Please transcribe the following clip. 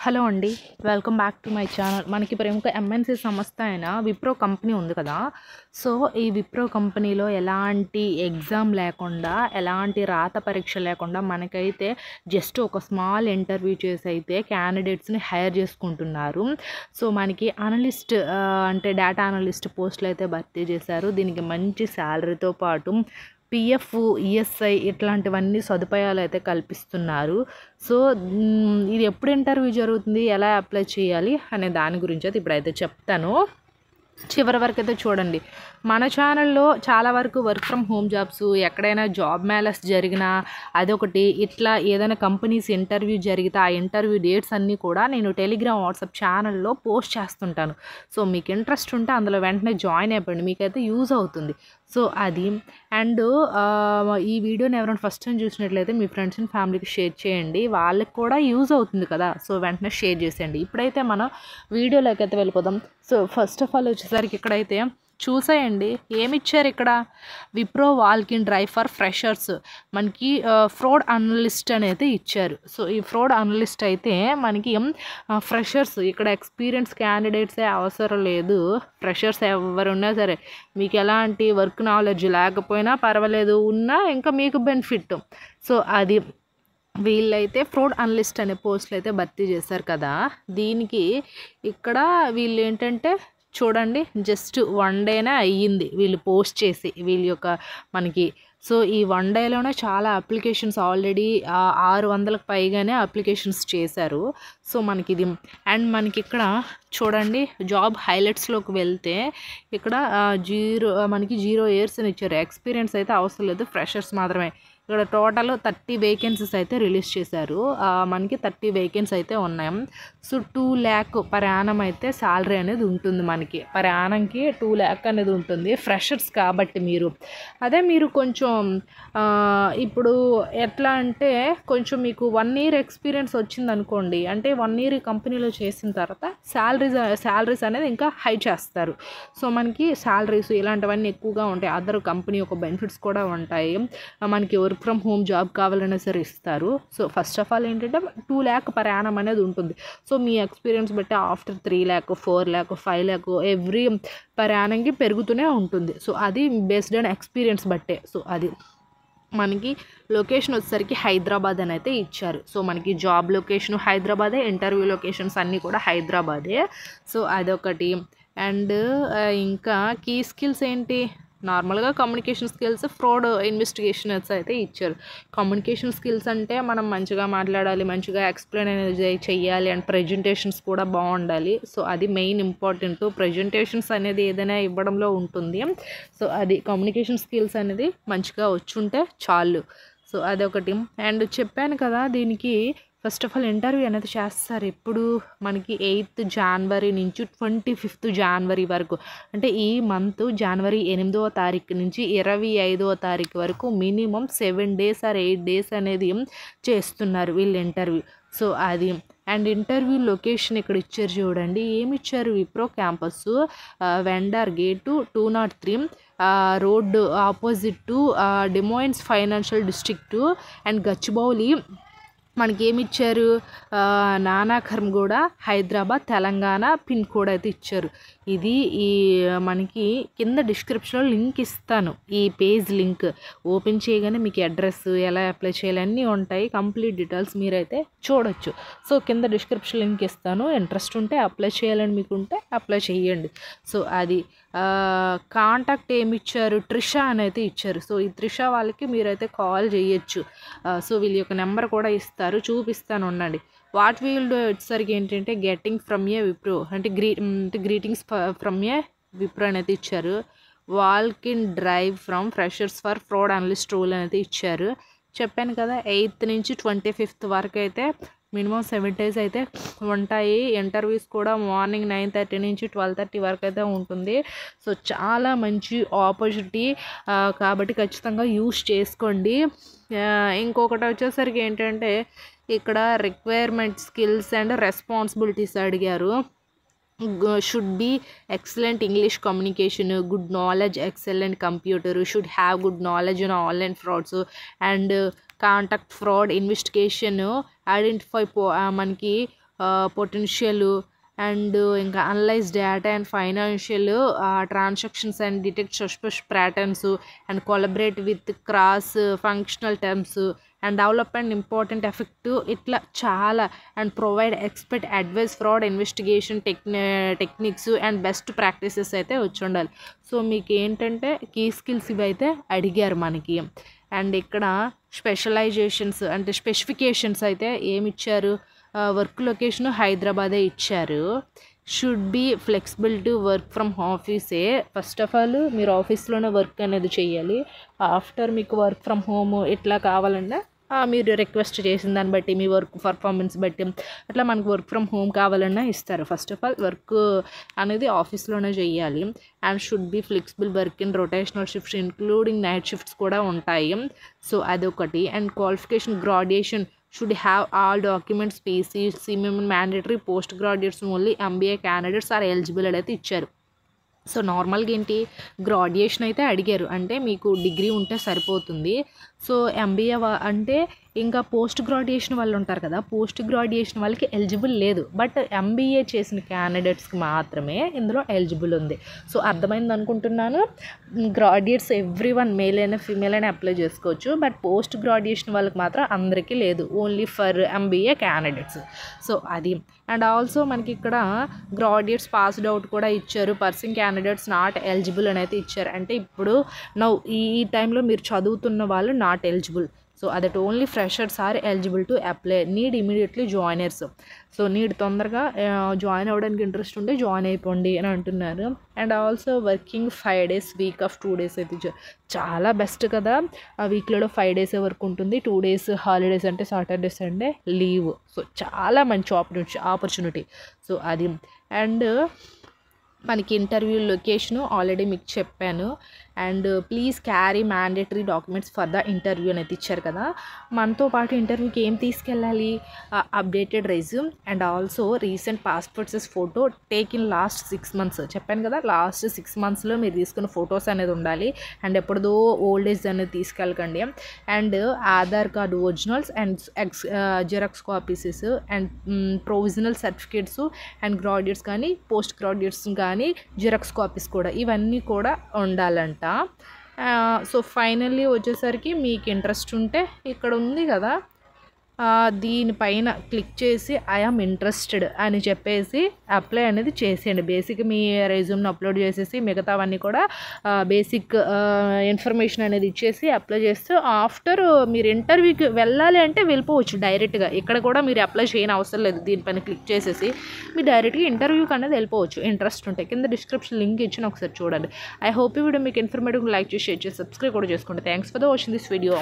Hello అండి. Welcome back to my channel. మనకి ప్రముఖ ఎంఎన్‌సి సంస్థ అయిన విప్రో కంపెనీ ఉంది కదా! సో, ఈ విప్రో కంపెనీలో ఎలాంటి ఎగ్జామ్ లేకుండా, ఎలాంటి రాత పరీక్ష లేకుండా మనకైతే జస్ట్ ఒక స్మాల్ ఇంటర్వ్యూ చేసి అయితే క్యాండిడేట్స్‌ని హైర్ చేసుకుంటున్నారు. సో, మనకి అనలిస్ట్ అంటే డేటా అనలిస్ట్ పోస్టులు అయితే భర్తీ చేశారు. దీనికి మంచి శాలరీతో పాటు పీఎఫ్, ఈఎస్ఐ ఇట్లాంటివన్నీ సదుపాయాలు అయితే కల్పిస్తున్నారు. సో, ఇది ఎప్పుడు ఇంటర్వ్యూ జరుగుతుంది, ఎలా అప్లై చేయాలి అనే దాని గురించి అయితే ఇప్పుడైతే చెప్తాను. చివరి వరకు అయితే చూడండి. మన ఛానల్లో చాలా వరకు వర్క్ ఫ్రమ్ హోమ్ జాబ్స్, ఎక్కడైనా జాబ్ మేళాస్ జరిగినా అదొకటి, ఇట్లా ఏదైనా కంపెనీస్ ఇంటర్వ్యూ జరిగితే ఆ ఇంటర్వ్యూ డేట్స్ అన్నీ కూడా నేను టెలిగ్రామ్, వాట్సాప్ ఛానల్లో పోస్ట్ చేస్తుంటాను. సో, మీకు ఇంట్రెస్ట్ ఉంటే అందులో వెంటనే జాయిన్ అయిపోండి, మీకైతే యూజ్ అవుతుంది. సో, అది అండ్ ఈ వీడియోని ఎవరైనా ఫస్ట్ టైం చూసినట్లయితే మీ ఫ్రెండ్స్ అండ్ ఫ్యామిలీకి షేర్ చేయండి, వాళ్ళకి కూడా యూజ్ అవుతుంది కదా. సో, వెంటనే షేర్ చేసేయండి. ఇప్పుడైతే మనం వీడియోలోకి అయితే వెళ్ళిపోదాం. సో, ఫస్ట్ ఆఫ్ ఆల్ వచ్చేసరికి ఇక్కడైతే చూసేయండి ఏమిచ్చారు ఇక్కడ. విప్రో వాల్కిన్ డ్రైవ్ ఫర్ ఫ్రెషర్స్, మనకి ఫ్రాడ్ అనలిస్ట్ అనేది ఇచ్చారు. సో, ఈ ఫ్రాడ్ అనలిస్ట్ అయితే మనకి ఫ్రెషర్స్, ఇక్కడ ఎక్స్పీరియన్స్ క్యాండిడేట్సే అవసరం లేదు. ఫ్రెషర్స్ ఎవరున్నా సరే, మీకు ఎలాంటి వర్క్ నాలెడ్జ్ లేకపోయినా పర్వాలేదు, ఉన్నా ఇంకా మీకు బెనిఫిట్. సో, అది వీళ్ళైతే ఫ్రాడ్ అనలిస్ట్ అనే పోస్టులు అయితే భర్తీ చేశారు కదా. దీనికి ఇక్కడ వీళ్ళు ఏంటంటే చూడండి, జస్ట్ 1 డేనే అయ్యింది వీళ్ళు పోస్ట్ చేసి వీళ్ళ యొక్క మనకి. సో, ఈ 1 డేలోనే చాలా అప్లికేషన్స్ ఆల్రెడీ 600కి పైగానే అప్లికేషన్స్ చేశారు. సో, మనకి ఇది అండ్ మనకి ఇక్కడ చూడండి, జాబ్ హైలైట్స్లోకి వెళ్తే ఇక్కడ మనకి 0 ఇయర్స్ అని ఇచ్చారు. ఎక్స్పీరియన్స్ అయితే అవసరం లేదు, ఫ్రెషర్స్ మాత్రమే. ఇక్కడ టోటల్ 30 వేకెన్సీస్ అయితే రిలీజ్ చేశారు. మనకి 30 వేకెన్సీ అయితే ఉన్నాయి. సో, 2 lakh పర్ యానం అయితే శాలరీ అనేది ఉంటుంది. మనకి పర్ యానంకి 2 lakh అనేది ఉంటుంది, ఫ్రెషర్స్ కాబట్టి. మీరు కొంచెం ఇప్పుడు ఎట్లా అంటే కొంచెం మీకు 1 year ఎక్స్పీరియన్స్ వచ్చింది అనుకోండి, అంటే 1 year కంపెనీలో చేసిన తర్వాత శాలరీస్ అనేది ఇంకా హై చేస్తారు. సో, మనకి శాలరీస్ ఇలాంటివన్నీ ఎక్కువగా ఉంటాయి. అదర్ కంపెనీ యొక్క బెనిఫిట్స్ కూడా ఉంటాయి. మనకి వర్క్ ఫ్రమ్ హోమ్ జాబ్ కావాలన్నా సరే ఇస్తారు. సో, ఫస్ట్ ఆఫ్ ఆల్ ఏంటంటే 2 lakh పర్ యానం అనేది ఉంటుంది. సో, మీ ఎక్స్పీరియన్స్ బట్టి after 3 lakh, 4 lakh, 5 lakh every per యానంకి పెరుగుతూనే ఉంటుంది. సో, అది బేస్డ్ ఆన్ ఎక్స్పీరియన్స్ బట్టే. సో, అది మనకి లొకేషన్ వచ్చేసరికి హైదరాబాద్ అని అయితే ఇచ్చారు. సో, మనకి జాబ్ లొకేషన్ హైదరాబాదే, ఇంటర్వ్యూ లొకేషన్స్ అన్నీ కూడా హైదరాబాదే. సో, అదొకటి. అండ్ ఇంకా కీ స్కిల్స్ ఏంటి, నార్మల్గా కమ్యూనికేషన్ స్కిల్స్, ఫ్రాడ్ ఇన్వెస్టిగేషన్స్ అయితే ఇచ్చారు. కమ్యూనికేషన్ స్కిల్స్ అంటే మనం మంచిగా మాట్లాడాలి, మంచిగా ఎక్స్ప్లెయిన్ అనేది చెయ్యాలి, అండ్ ప్రజెంటేషన్స్ కూడా బాగుండాలి. సో, అది మెయిన్ ఇంపార్టెంట్. ప్రజెంటేషన్స్ అనేది ఏదైనా ఇవ్వడంలో ఉంటుంది. సో, అది కమ్యూనికేషన్ స్కిల్స్ అనేది మంచిగా వచ్చుంటే చాలు. సో, అదొకటి. అండ్ చెప్పాను కదా, దీనికి ఫస్ట్ ఆఫ్ ఆల్ ఇంటర్వ్యూ అనేది చేస్తారు. ఎప్పుడు మనకి 8th January నుంచి 25th January వరకు, అంటే ఈ మంత్ జనవరి 8వ తారీఖు నుంచి 25వ తారీఖు వరకు మినిమం 7 days or 8 days అనేది చేస్తున్నారు వీళ్ళు ఇంటర్వ్యూ. సో, అది అండ్ ఇంటర్వ్యూ లొకేషన్ ఇక్కడ ఇచ్చారు చూడండి, ఏమి ఇచ్చారు. Wipro campus, vendor gate 203 road opposite to డిమోయిన్స్ ఫైనాన్షియల్ డిస్ట్రిక్ట్ అండ్ గచ్చిబౌలి. మనకి ఏమి ఇచ్చారు, నానాకర్మ్ కూడా హైదరాబాద్, తెలంగాణ పిన్ కోడ్ అయితే ఇచ్చారు. ఇది మనకి కింద డిస్క్రిప్షన్లో లింక్ ఇస్తాను, ఈ పేజ్ లింక్ ఓపెన్ చేయగానే మీకు అడ్రస్, ఎలా అప్లై చేయాలి అన్నీ ఉంటాయి. కంప్లీట్ డీటెయిల్స్ మీరైతే చూడొచ్చు. సో, కింద డిస్క్రిప్షన్ లింక్ ఇస్తాను, ఇంట్రెస్ట్ ఉంటే అప్లై చేయాలని మీకు ఉంటే అప్లై చేయండి. సో, అది కాంటాక్ట్ ఏమి ఇచ్చారు, ట్రిషా అనేది ఇచ్చారు. సో, ఈ ట్రిషా వాళ్ళకి మీరైతే కాల్ చేయొచ్చు. సో, వీళ్ళ యొక్క నెంబర్ కూడా ఇస్తారు, చూపిస్తాను ఉండండి. వాట్ వీల్ డూ వచ్చేసరికి ఏంటంటే గెట్టింగ్ ఫ్రమ్ ఏ విప్రో అంటే గ్రీటింగ్స్ ఫ్రమ్ ఏ విప్రో అనేది ఇచ్చారు. Walk in drive from freshers for fraud analyst role అనేది ఇచ్చారు. చెప్పాను కదా, 8th నుంచి 25th వరకు అయితే మినిమం 7 days అయితే ఉంటాయి. ఇంటర్వ్యూస్ కూడా మార్నింగ్ 9:30 నుంచి 12:30 వరకు అయితే ఉంటుంది. సో, చాలా మంచి ఆపర్చునిటీ కాబట్టి ఖచ్చితంగా యూస్ చేసుకోండి. ఇంకొకటి వచ్చేసరికి ఏంటంటే ఇక్కడ రిక్వైర్మెంట్, స్కిల్స్ అండ్ రెస్పాన్సిబిలిటీస్ అడిగారు. should be excellent English communication, good knowledge, excellent computer, should have good knowledge in online frauds and contact fraud investigation, identify మనకి పొటెన్షియల్ అండ్ ఇంకా analyse data and financial transactions and detect suspicious patterns and collaborate with cross functional terms and development important effective ఇట్లా చాలా and provide expert advice fraud investigation techniques and best practices అయితే వచ్చి ఉండాలి. So మీకు ఏంటంటే key skills ఇవి అయితే అడిగారు మనకి. అండ్ ఇక్కడ స్పెషలైజేషన్స్ అంటే స్పెసిఫికేషన్స్ అయితే ఏమి ఇచ్చారు, వర్క్ లొకేషన్ హైదరాబాదే ఇచ్చారు. Should be flexible to work from ఆఫీసే. ఫస్ట్ ఆఫ్ ఆల్ మీరు ఆఫీస్లోనే వర్క్ అనేది చేయాలి. ఆఫ్టర్ మీకు వర్క్ ఫ్రమ్ హోమ్ ఇట్లా కావాలన్నా మీరు రిక్వెస్ట్ చేసిన దాన్ని బట్టి మీ వర్క్ పర్ఫార్మెన్స్ బట్టి అట్లా మనకు వర్క్ ఫ్రమ్ హోమ్ కావాలన్నా ఇస్తారు. ఫస్ట్ ఆఫ్ ఆల్ వర్క్ అనేది ఆఫీస్లోనే చేయాలి. And should be flexible work in rotational shifts including night shifts కూడా ఉంటాయి. సో అదొకటి. And qualification graduation should have all documents PCM mandatory. Post graduates only MBA candidates are eligible అయితే ఇచ్చారు. So నార్మల్గా ఏంటి గ్రాడ్యుయేషన్ అయితే అడిగారు, అంటే మీకు డిగ్రీ ఉంటే సరిపోతుంది. సో ఎంబీఏ అంటే ఇంకా పోస్ట్ గ్రాడ్యుయేషన్ వాళ్ళు ఉంటారు కదా, పోస్ట్ గ్రాడ్యుయేషన్ వాళ్ళకి ఎలిజిబుల్ లేదు. బట్ ఎంబీఏ చేసిన క్యాండిడేట్స్కి మాత్రమే ఇందులో ఎలిజిబుల్ ఉంది. సో అర్థమైంది అనుకుంటున్నాను. గ్రాడ్యుయేట్స్ ఎవ్రీ వన్ మేల్ అయినా ఫీమేల్ అయినా అప్లై చేసుకోవచ్చు. బట్ పోస్ట్ గ్రాడ్యుయేషన్ వాళ్ళకి మాత్రం అందరికీ లేదు, only for MBA candidates. So అది. అండ్ ఆల్సో మనకి ఇక్కడ గ్రాడ్యుయేట్స్ పాస్డ్ అవుట్ కూడా ఇచ్చారు. పర్సన్ క్యాండిడేట్స్ నాట్ ఎలిజిబుల్ అని అయితే ఇచ్చారు. అంటే ఇప్పుడు ఈ టైంలో మీరు చదువుతున్న వాళ్ళు not eligible. So that only freshers are eligible to apply. Need immediately joiners. So need తొందరగా జాయిన్ అవ్వడానికి ఇంట్రెస్ట్ ఉంటే జాయిన్ అయిపోండి అని అంటున్నారు. And also working 5 days, week off 2 days అయితే చాలా బెస్ట్ కదా. ఆ వీక్లో 5 days వర్క్ ఉంటుంది, 2 days హాలిడేస్ అంటే సాటర్డే సండే లీవ్. సో చాలా మంచి ఆపర్చునిటీ. సో అది. అండ్ మనకి ఇంటర్వ్యూ లొకేషను ఆల్రెడీ మీకు చెప్పాను. And please carry mandatory documents for the interview అనేది ఇచ్చారు కదా. మనతో పాటు ఇంటర్వ్యూకి ఏం తీసుకెళ్ళాలి, updated resume and also recent passport size photo take in last 6 months. చెప్పాను కదా, లాస్ట్ 6 monthsలో మీరు తీసుకున్న ఫొటోస్ అనేది ఉండాలి. అండ్ ఎప్పుడుదో ఓల్డ్ ఏజ్ అనేది తీసుకెళ్ళకండి. And Aadhaar card originals and xerox copies and provisional certificates and graduates కానీ పోస్ట్ గ్రాడ్యుయేట్స్ కానీ జిరాక్స్ కాపీస్ కూడా ఇవన్నీ కూడా ఉండాలంట. సో ఫైనల్లీ వచ్చేసరికి మీకు ఇంట్రెస్ట్ ఉంటే ఇక్కడ ఉంది కదా, దీనిపైన క్లిక్ చేసి ఐఆమ్ ఇంట్రెస్టెడ్ అని చెప్పేసి అప్లై అనేది చేసేయండి. బేసిక్ మీ రెజ్యూమ్ని అప్లోడ్ చేసేసి మిగతావన్నీ కూడా బేసిక్ ఇన్ఫర్మేషన్ అనేది ఇచ్చేసి అప్లై చేస్తే ఆఫ్టర్ మీరు ఇంటర్వ్యూకి వెళ్ళాలి అంటే వెళ్ళిపోవచ్చు డైరెక్ట్గా. ఇక్కడ కూడా మీరు అప్లై చేయని అవసరం లేదు. దీనిపైన క్లిక్ చేసేసి మీరు డైరెక్ట్గా ఇంటర్వ్యూకి అనేది వెళ్ళిపోవచ్చు ఇంట్రెస్ట్ ఉంటే. కింద డిస్క్రిప్షన్ లింక్ ఇచ్చిన ఒకసారి చూడండి. ఐ హోప్ ఈ వీడియో మీకు ఇన్ఫర్మేటివ్. లైక్ చేసి షేర్ చేసి సబ్స్క్రైబ్ కూడా చేసుకోండి. Thanks for the watching this video.